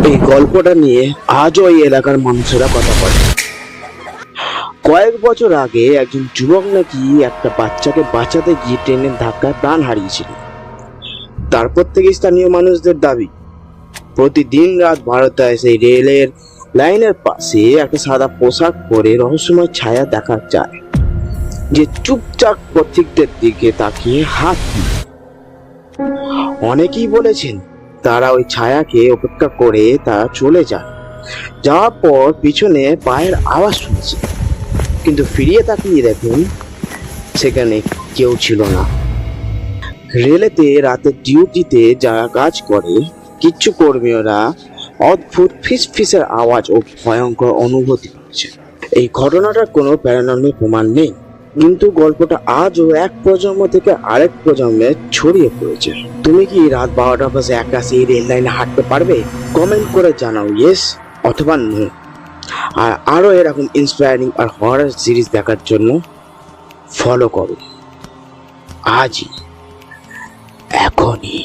এই গল্পটা নিয়ে আজও এই এলাকার মানুষেরা কথা বলে। কয়েক বছর আগে একজন যুবক নাকি একটা বাচ্চাকে বাঁচাতে গিয়ে ট্রেনের ধাক্কায় প্রাণ হারিয়েছিল। তারপর থেকে স্থানীয় মানুষদের দাবি, প্রতিদিন রাত 12টায় সেই রেলের লাইনের পাশে একটা সাদা পোশাক পরে রহস্যময় ছায়া দেখা যায়, যে চুপচাপ পথিকদের দিকে তাকিয়ে হাত নাড়ে। অনেকেই বলেছেন তারা ওই ছায়াকে অপেক্ষা করে তারা চলে যায়, যাওয়ার পর পিছনে পায়ের আওয়াজ শুনছে, কিন্তু ফিরিয়ে তাকিয়ে দেখেন সেখানে কেউ ছিল না। রেলেতে রাতে ডিউটিতে যারা কাজ করে কিছু কর্মীরা অদ্ভুত ফিসফিসের আওয়াজ ও ভয়ঙ্কর অনুভূতি করছে। এই ঘটনাটার কোনো প্যারানর্মাল প্রমাণ নেই, কিন্তু গল্পটা আজও এক প্রজন্ম থেকে আরেক প্রজন্মে ছড়িয়ে পড়েছে। তুমি কি রাত 12টার পাশে একা সেই রেল লাইনে হাঁটতে পারবে? কমেন্ট করে জানাও ইয়েস অথবা নো। আর আরো এরকম ইন্সপায়ারিং আর হরর সিরিজ দেখার জন্য ফলো করো আজই, এখনই।